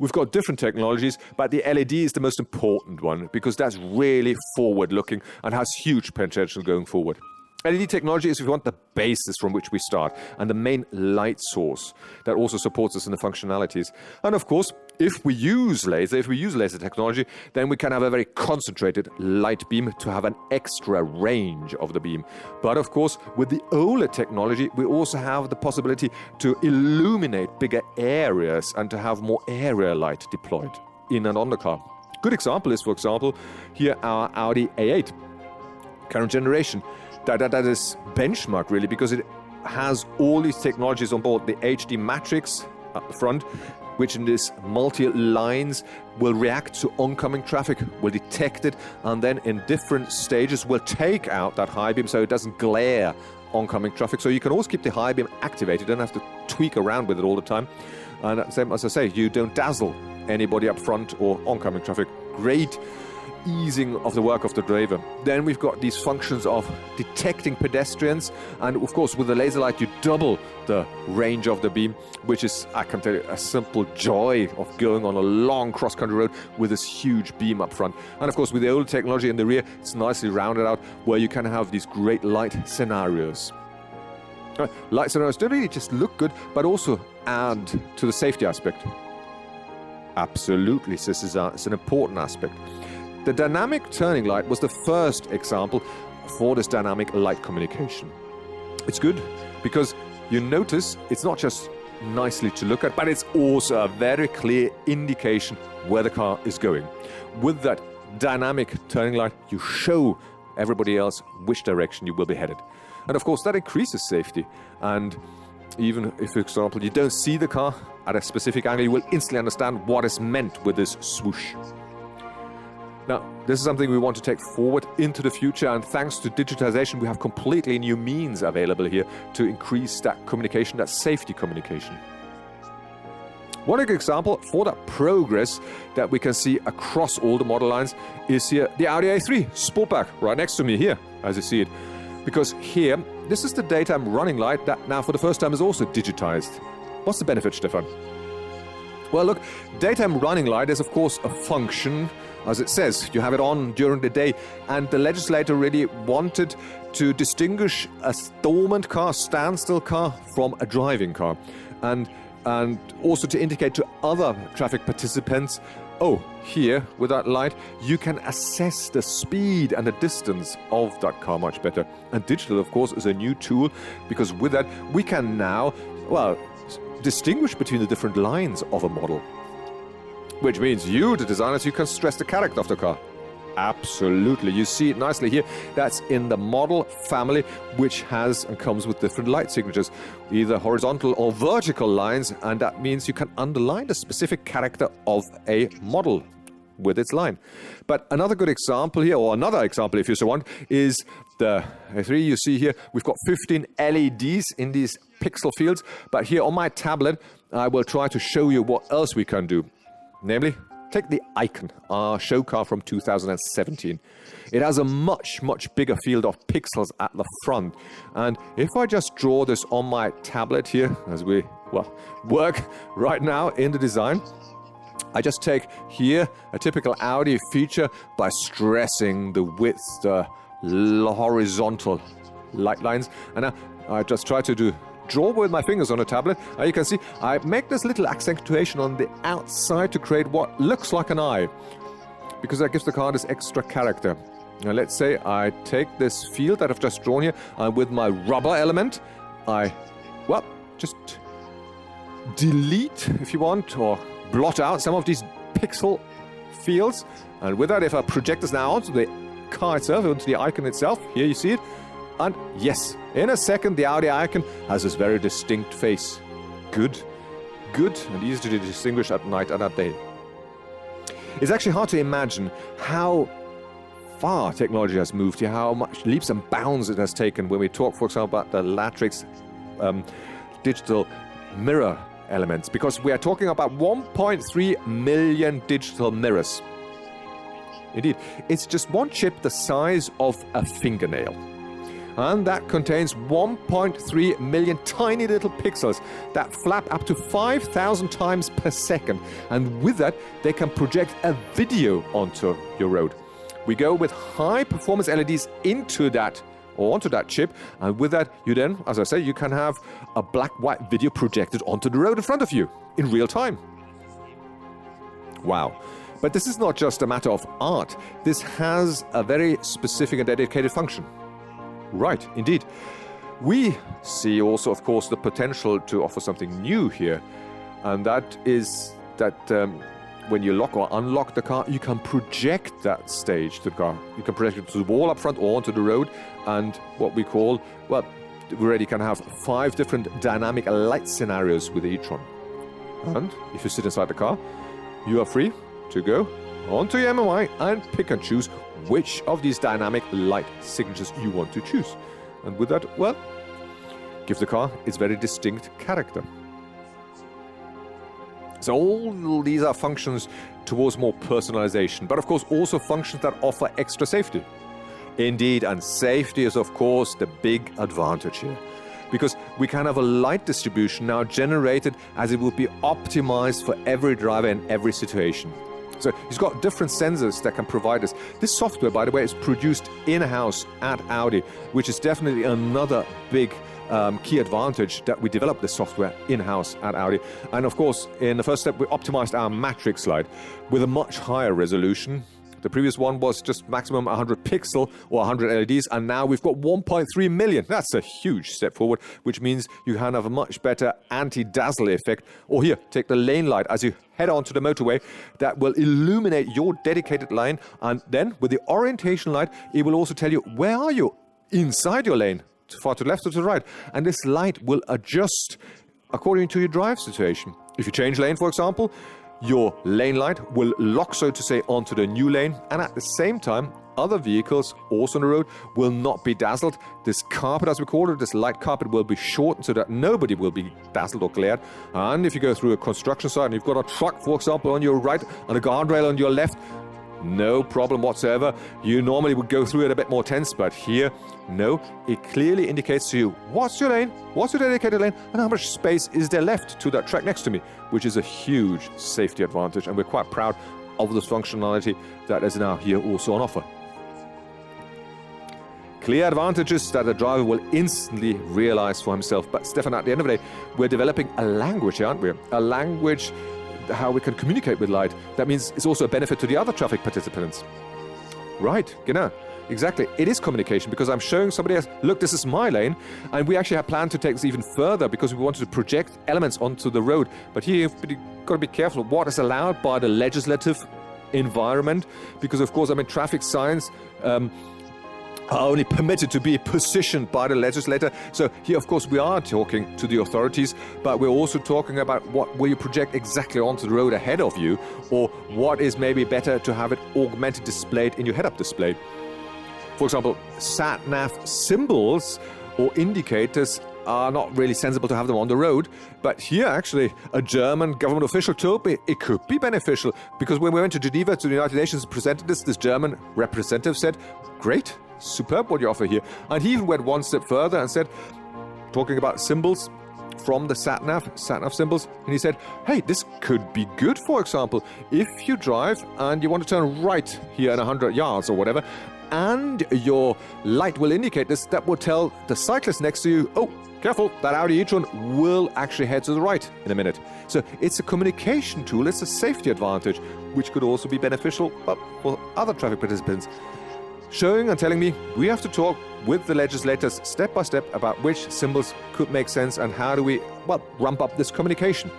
We've got different technologies, but the LED is the most important one because that's really forward-looking and has huge potential going forward. LED technology is, if you want, the basis from which we start and the main light source that also supports us in the functionalities. And of course, if we use laser technology, then we can have a very concentrated light beam to have an extra range of the beam. But of course, with the OLED technology, we also have the possibility to illuminate bigger areas and to have more area light deployed in and on the car. Good example is, for example, here our Audi A8, current generation. That is benchmark really because it has all these technologies on board. The HD matrix at the front, which in this multi-lines will react to oncoming traffic, will detect it, and then in different stages will take out that high beam so it doesn't glare oncoming traffic. So you can always keep the high beam activated, you don't have to tweak around with it all the time. And same as I say, you don't dazzle anybody up front or oncoming traffic. Great easing of the work of the driver. Then we've got these functions of detecting pedestrians, and of course with the laser light you double the range of the beam, which is, I can tell you, a simple joy of going on a long cross-country road with this huge beam up front. And of course with the old technology in the rear, it's nicely rounded out where you can have these great light scenarios. Light scenarios don't really just look good, but also add to the safety aspect. Absolutely, this is an important aspect. The dynamic turning light was the first example for this dynamic light communication. It's good because you notice it's not just nicely to look at, but it's also a very clear indication where the car is going. With that dynamic turning light, you show everybody else which direction you will be headed. And of course, that increases safety. And even if, for example, you don't see the car at a specific angle, you will instantly understand what is meant with this swoosh. Now, this is something we want to take forward into the future, and thanks to digitization, we have completely new means available here to increase that communication, that safety communication. One example for that progress that we can see across all the model lines is here the Audi A3 Sportback, right next to me here, as you see it. Because here, this is the daytime running light that now for the first time is also digitized. What's the benefit, Stefan? Well, look, daytime running light is of course a function. As it says, you have it on during the day, and the legislator really wanted to distinguish a dormant car, standstill car, from a driving car, and also to indicate to other traffic participants, oh, here with that light you can assess the speed and the distance of that car much better. And digital, of course, is a new tool because with that we can now, well, distinguish between the different lines of a model. Which means you, the designers, you can stress the character of the car. Absolutely. You see it nicely here. That's in the model family, which has and comes with different light signatures, either horizontal or vertical lines, and that means you can underline the specific character of a model with its line. But another good example here, or another example if you so want, is the A3 you see here. We've got 15 LEDs in these pixel fields, but here on my tablet, I will try to show you what else we can do. Namely, take the Icon, our show car from 2017. It has a much bigger field of pixels at the front. And if I just draw this on my tablet here, as we, well, work right now in the design, I just take here a typical Audi feature by stressing the width, the horizontal light lines. And I just try to draw with my fingers on a tablet. You can see I make this little accentuation on the outside to create what looks like an eye, because that gives the car this extra character. Now let's say I take this field that I've just drawn here, and with my rubber element I, well, just delete, if you want, or blot out some of these pixel fields. And with that, if I project this now onto the car itself, onto the Icon itself, here you see it, and yes, in a second the Audi Icon has this very distinct face. Good and easy to distinguish at night and at day. It's actually hard to imagine how far technology has moved here, how much leaps and bounds it has taken when we talk, for example, about the Latrix digital mirror elements, because we are talking about 1.3 million digital mirrors. Indeed, it's just one chip the size of a fingernail. and that contains 1.3 million tiny little pixels that flap up to 5,000 times per second. And with that, they can project a video onto your road. We go with high performance LEDs into that or onto that chip, and with that, you then, as I say, you can have a black-white video projected onto the road in front of you in real time. Wow. But this is not just a matter of art. This has a very specific and dedicated function. Right, indeed. We see also, of course, the potential to offer something new here, and that is that when you lock or unlock the car, you can project that stage to the car. You can project it to the wall up front or onto the road, and what we call, well, we already can have 5 different dynamic light scenarios with the e-tron. And if you sit inside the car, you are free to go onto your MMI and pick and choose which of these dynamic light signatures you want to choose. And with that, well, give the car its very distinct character. So all these are functions towards more personalization, but of course also functions that offer extra safety. Indeed, and safety is of course the big advantage here, because we can have a light distribution now generated as it will be optimized for every driver in every situation. So it's got different sensors that can provide us. This software, by the way, is produced in-house at Audi, which is definitely another big key advantage that we developed this software in-house at Audi. And of course, in the first step, we optimized our matrix light with a much higher resolution. The previous one was just maximum 100 pixel or 100 LEDs, and now we've got 1.3 million. That's a huge step forward, which means you can have a much better anti-dazzle effect. Or here, take the lane light as you head onto the motorway that will illuminate your dedicated lane, and then with the orientation light, it will also tell you where are you inside your lane, far to the left or to the right, and this light will adjust according to your drive situation. If you change lane, for example, your lane light will lock, so to say, onto the new lane, and at the same time, other vehicles also on the road will not be dazzled. This carpet, as we call it, this light carpet, will be shortened so that nobody will be dazzled or glared. And if you go through a construction site and you've got a truck, for example, on your right and a guardrail on your left, no problem whatsoever. You normally would go through it a bit more tense, but here, no. It clearly indicates to you what's your lane, what's your dedicated lane, and how much space is there left to that track next to me, which is a huge safety advantage, and we're quite proud of this functionality that is now here also on offer. Clear advantages that the driver will instantly realize for himself. But Stefan, at the end of the day, we're developing a language, aren't we? A language how we can communicate with light. That means it's also a benefit to the other traffic participants. Right, genau. Exactly. It is communication, because I'm showing somebody else, look, this is my lane, and we actually have planned to take this even further because we wanted to project elements onto the road. But here you've got to be careful what is allowed by the legislative environment, because of course, I mean, traffic signs are only permitted to be positioned by the legislator. So here, of course, we are talking to the authorities, but we're also talking about what will you project exactly onto the road ahead of you, or what is maybe better to have it augmented displayed in your head-up display. For example, sat-nav symbols or indicators are not really sensible to have them on the road, but here actually a German government official told me it could be beneficial, because when we went to Geneva to the United Nations and presented this German representative said, great, superb what you offer here. And he even went one step further and said, talking about symbols from the sat-nav symbols, and he said, hey, this could be good, for example, if you drive and you want to turn right here in 100 yards or whatever, and your light will indicate this, that will tell the cyclist next to you, oh, careful, that Audi e-tron will actually head to the right in a minute. So it's a communication tool, it's a safety advantage, which could also be beneficial for other traffic participants. Showing and telling me we have to talk with the legislators step by step about which symbols could make sense and how do we, well, ramp up this communication.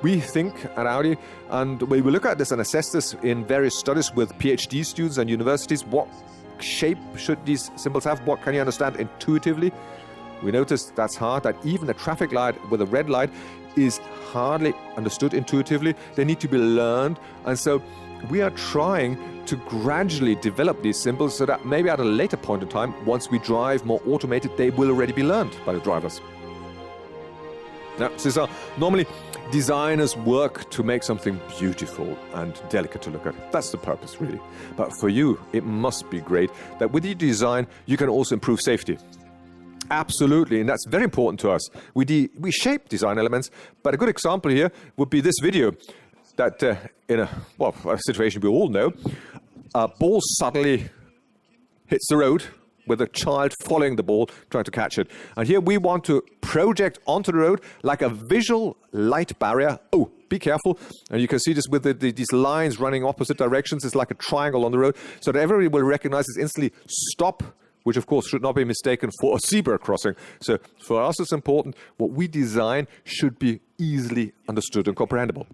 We think at Audi, and we will look at this and assess this in various studies with PhD students and universities, what shape should these symbols have, what can you understand intuitively? We noticed that's hard, that even a traffic light with a red light is hardly understood intuitively. They need to be learned, and so we are trying to gradually develop these symbols so that maybe at a later point in time, once we drive more automated, they will already be learned by the drivers. Now, Cesar, normally Designers work to make something beautiful and delicate to look at. That's the purpose, really. But for you, it must be great that with your design, you can also improve safety. Absolutely, and that's very important to us. We shape design elements, but a good example here would be this video that in a situation we all know, a ball suddenly hits the road with a child following the ball, trying to catch it. And here we want to project onto the road like a visual light barrier. Oh, be careful. And you can see this with these lines running opposite directions. It's like a triangle on the road, so that everybody will recognize this instantly. Stop, which of course should not be mistaken for a zebra crossing. So for us, it's important what we design should be easily understood and comprehensible.